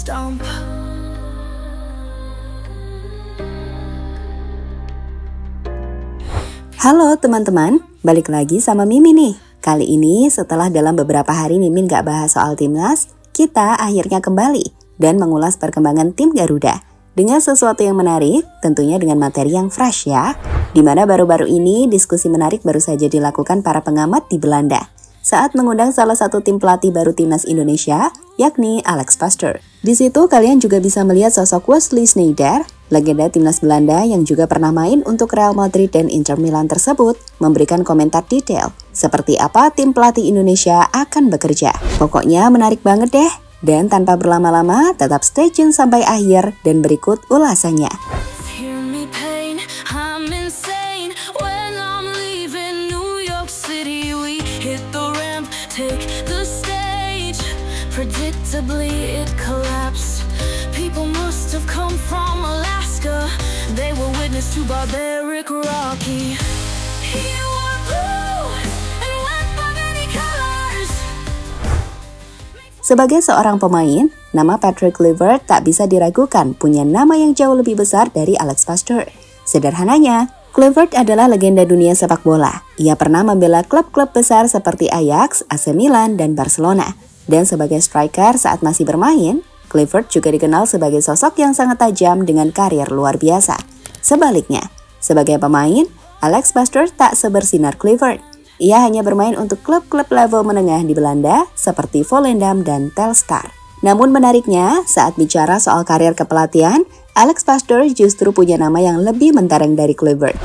stump. Halo teman-teman, balik lagi sama Mimin nih. Kali ini setelah dalam beberapa hari Mimin gak bahas soal timnas, kita akhirnya kembali dan mengulas perkembangan tim Garuda. Dengan sesuatu yang menarik, tentunya dengan materi yang fresh ya. Dimana baru-baru ini diskusi menarik baru saja dilakukan para pengamat di Belanda saat mengundang salah satu tim pelatih baru timnas Indonesia, yakni Alex Pastoor. Di situ kalian juga bisa melihat sosok Wesley Sneijder, legenda timnas Belanda yang juga pernah main untuk Real Madrid dan Inter Milan tersebut, memberikan komentar detail seperti apa tim pelatih Indonesia akan bekerja. Pokoknya menarik banget deh. Dan tanpa berlama-lama, tetap stay tune sampai akhir dan berikut ulasannya. Predictably it collapsed. People must have come from Alaska. They were witness to barbaric Rocky. He wore blue and went by many colors. Sebagai seorang pemain, nama Patrick Kluivert tak bisa diragukan punya nama yang jauh lebih besar dari Alex Pastoor. Sederhananya, Kluivert adalah legenda dunia sepak bola. Ia pernah membela klub-klub besar seperti Ajax, AC Milan, dan Barcelona. Dan sebagai striker saat masih bermain, Kluivert juga dikenal sebagai sosok yang sangat tajam dengan karier luar biasa. Sebaliknya, sebagai pemain, Alex Pastoor tak sebersinar Kluivert. Ia hanya bermain untuk klub-klub level menengah di Belanda seperti Volendam dan Telstar. Namun menariknya, saat bicara soal karier kepelatihan, Alex Pastoor justru punya nama yang lebih mentereng dari Kluivert.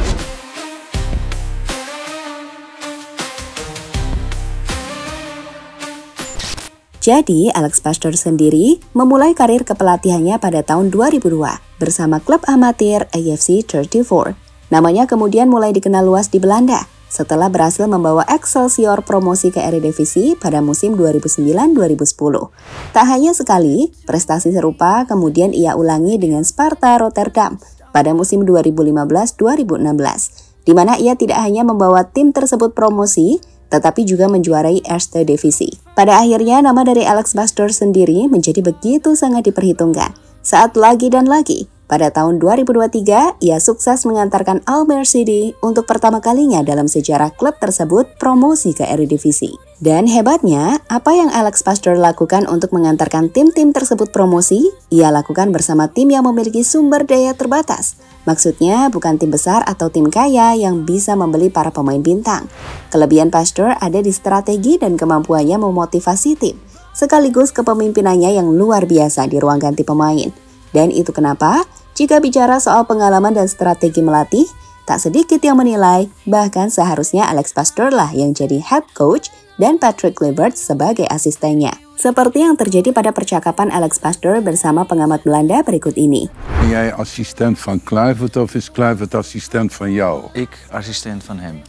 Jadi, Alex Pastoor sendiri memulai karir kepelatihannya pada tahun 2002 bersama klub amatir AFC 34. Namanya kemudian mulai dikenal luas di Belanda setelah berhasil membawa Excelsior promosi ke Eredivisie pada musim 2009-2010. Tak hanya sekali, prestasi serupa kemudian ia ulangi dengan Sparta Rotterdam pada musim 2015-2016, di mana ia tidak hanya membawa tim tersebut promosi, tetapi juga menjuarai Eerste Divisie. Pada akhirnya, nama dari Alex Pastoor sendiri menjadi begitu sangat diperhitungkan. Saat lagi dan lagi, pada tahun 2023, ia sukses mengantarkan Almere City untuk pertama kalinya dalam sejarah klub tersebut promosi ke Eredivisie. Dan hebatnya, apa yang Alex Pastoor lakukan untuk mengantarkan tim-tim tersebut promosi, ia lakukan bersama tim yang memiliki sumber daya terbatas. Maksudnya bukan tim besar atau tim kaya yang bisa membeli para pemain bintang. Kelebihan Pastoor ada di strategi dan kemampuannya memotivasi tim, sekaligus kepemimpinannya yang luar biasa di ruang ganti pemain. Dan itu kenapa, jika bicara soal pengalaman dan strategi melatih, tak sedikit yang menilai, bahkan seharusnya Alex Pastoor lah yang jadi head coach dan Patrick Kluivert sebagai asistennya. Seperti yang terjadi pada percakapan Alex Pastoor bersama pengamat Belanda berikut ini. Ben jij assistent van Kluivert of is Kluivert assistent van jou? Ik assistent van hem.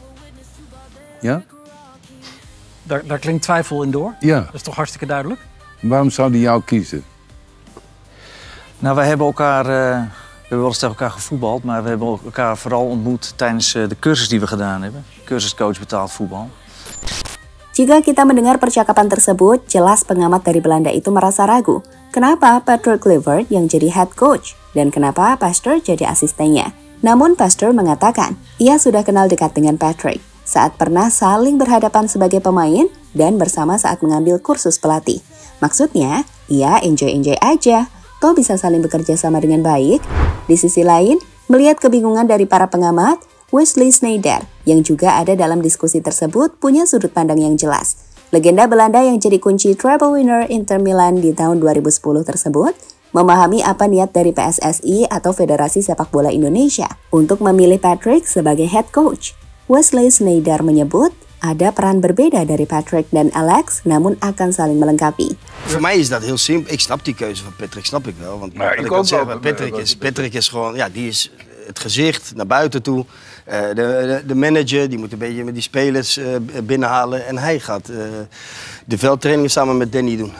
Ja? Daar klinkt twijfel in door. Ja. Dat is toch hartstikke duidelijk? Waarom zou hij jou kiezen? Nou, wij hebben elkaar, we hebben wel eens tegen elkaar gevoetbald, maar we hebben elkaar vooral ontmoet tijdens de cursus die we gedaan hebben. Cursuscoach betaald voetbal. Jika kita mendengar percakapan tersebut, jelas pengamat dari Belanda itu merasa ragu. Kenapa Patrick Kluivert yang jadi head coach? Dan kenapa Pastoor jadi asistennya? Namun Pastoor mengatakan, ia sudah kenal dekat dengan Patrick saat pernah saling berhadapan sebagai pemain dan bersama saat mengambil kursus pelatih. Maksudnya, ia enjoy-enjoy aja, toh bisa saling bekerja sama dengan baik. Di sisi lain, melihat kebingungan dari para pengamat, Wesley Sneijder yang juga ada dalam diskusi tersebut punya sudut pandang yang jelas. Legenda Belanda yang jadi kunci treble winner Inter Milan di tahun 2010 tersebut memahami apa niat dari PSSI atau Federasi Sepak Bola Indonesia untuk memilih Patrick sebagai head coach. Wesley Sneijder menyebut ada peran berbeda dari Patrick dan Alex, namun akan saling melengkapi. Voor mij is dat heel simpel. Ik snap die keuze van Patrick, snap ik wel. Want Maar wat ik ik al ook zeg, wel. Patrick is gewoon, ja, die is het gezicht naar buiten toe. De manager, die moet een beetje met die spelers binnenhalen. En hij gaat de veldtrainingen samen met Danny doen.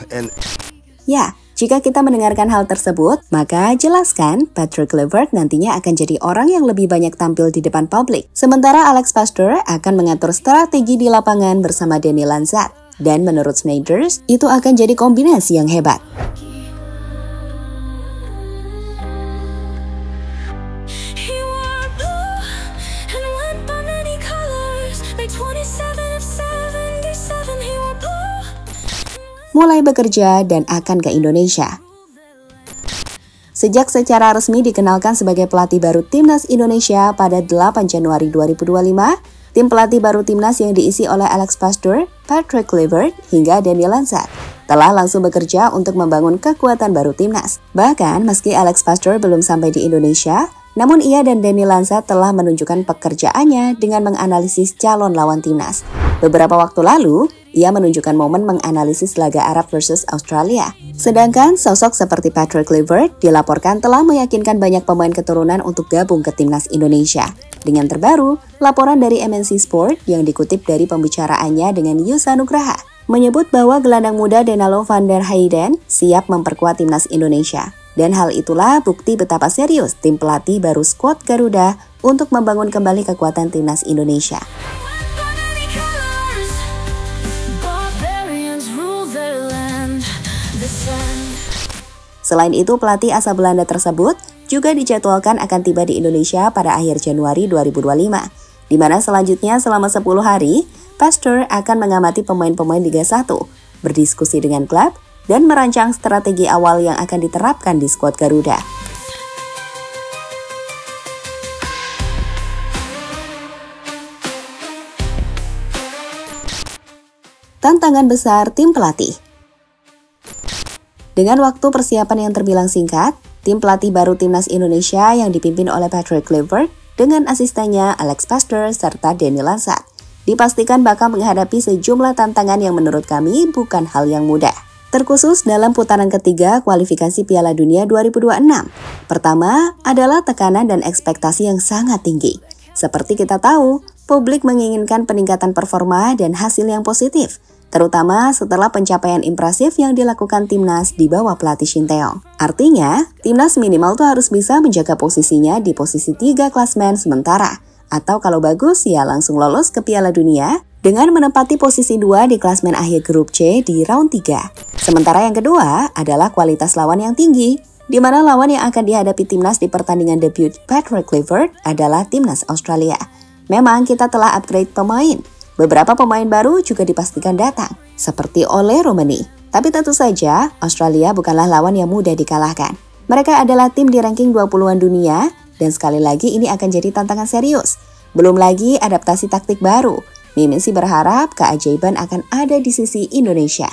Ya, jika kita mendengarkan hal tersebut, maka jelaskan Patrick Kluivert nantinya akan jadi orang yang lebih banyak tampil di depan publik. Sementara Alex Pastoor akan mengatur strategi di lapangan bersama Danny Lanzat. Dan menurut Sneijder, itu akan jadi kombinasi yang hebat. mulai bekerja dan akan ke Indonesia. Sejak secara resmi dikenalkan sebagai pelatih baru Timnas Indonesia pada 8 Januari 2025, tim pelatih baru Timnas yang diisi oleh Alex Pastoor, Patrick Kluivert, hingga Daniel Lansat telah langsung bekerja untuk membangun kekuatan baru Timnas. Bahkan meski Alex Pastoor belum sampai di Indonesia, namun ia dan Daniel Lansat telah menunjukkan pekerjaannya dengan menganalisis calon lawan Timnas. Beberapa waktu lalu, ia menunjukkan momen menganalisis laga Arab versus Australia. Sedangkan sosok seperti Patrick Kluivert dilaporkan telah meyakinkan banyak pemain keturunan untuk gabung ke Timnas Indonesia. Dengan terbaru, laporan dari MNC Sport yang dikutip dari pembicaraannya dengan Yusa Nugraha menyebut bahwa gelandang muda Danilo van der Heyden siap memperkuat Timnas Indonesia. Dan hal itulah bukti betapa serius tim pelatih baru skuad Garuda untuk membangun kembali kekuatan Timnas Indonesia. Selain itu, pelatih asal Belanda tersebut juga dijadwalkan akan tiba di Indonesia pada akhir Januari 2025, di mana selanjutnya selama 10 hari, Pastoor akan mengamati pemain-pemain Liga 1, berdiskusi dengan klub, dan merancang strategi awal yang akan diterapkan di skuad Garuda. Tantangan besar tim pelatih. Dengan waktu persiapan yang terbilang singkat, tim pelatih baru Timnas Indonesia yang dipimpin oleh Patrick Kluivert dengan asistennya Alex Pastoor serta Daniel Lansat dipastikan bakal menghadapi sejumlah tantangan yang menurut kami bukan hal yang mudah. Terkhusus dalam putaran ketiga kualifikasi Piala Dunia 2026. Pertama adalah tekanan dan ekspektasi yang sangat tinggi. Seperti kita tahu, publik menginginkan peningkatan performa dan hasil yang positif, terutama setelah pencapaian impresif yang dilakukan Timnas di bawah pelatih Shin Tae-yong. Artinya, Timnas minimal tuh harus bisa menjaga posisinya di posisi 3 klasmen sementara, atau kalau bagus ya langsung lolos ke Piala Dunia dengan menempati posisi 2 di klasmen akhir grup C di round 3. Sementara yang kedua adalah kualitas lawan yang tinggi, di mana lawan yang akan dihadapi Timnas di pertandingan debut Patrick Kluivert adalah Timnas Australia. Memang kita telah upgrade pemain. Beberapa pemain baru juga dipastikan datang, seperti Ole Romani. Tapi tentu saja, Australia bukanlah lawan yang mudah dikalahkan. Mereka adalah tim di ranking 20-an dunia, dan sekali lagi ini akan jadi tantangan serius. Belum lagi adaptasi taktik baru. Mimin sih berharap keajaiban akan ada di sisi Indonesia.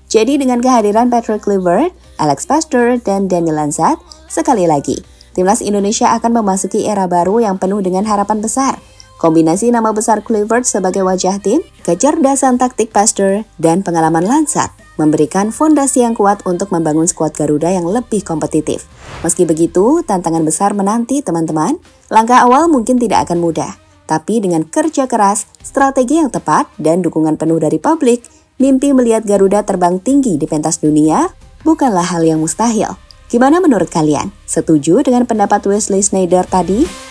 Jadi dengan kehadiran Patrick Kluivert, Alex Pastoor, dan Daniel Lansat, sekali lagi, Timnas Indonesia akan memasuki era baru yang penuh dengan harapan besar. Kombinasi nama besar Kluivert sebagai wajah tim, kecerdasan taktik Pastoor, dan pengalaman Lansat memberikan fondasi yang kuat untuk membangun skuad Garuda yang lebih kompetitif. Meski begitu, tantangan besar menanti teman-teman. Langkah awal mungkin tidak akan mudah, tapi dengan kerja keras, strategi yang tepat, dan dukungan penuh dari publik, mimpi melihat Garuda terbang tinggi di pentas dunia bukanlah hal yang mustahil. Gimana menurut kalian? Setuju dengan pendapat Wesley Sneijder tadi?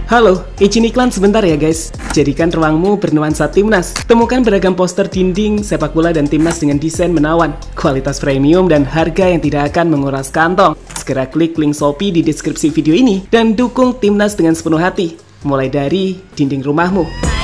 Halo, izin iklan sebentar ya guys. Jadikan ruangmu bernuansa Timnas. Temukan beragam poster dinding, sepak bola dan Timnas dengan desain menawan, kualitas premium dan harga yang tidak akan menguras kantong. Segera klik link Shopee di deskripsi video ini dan dukung Timnas dengan sepenuh hati. Mulai dari dinding rumahmu.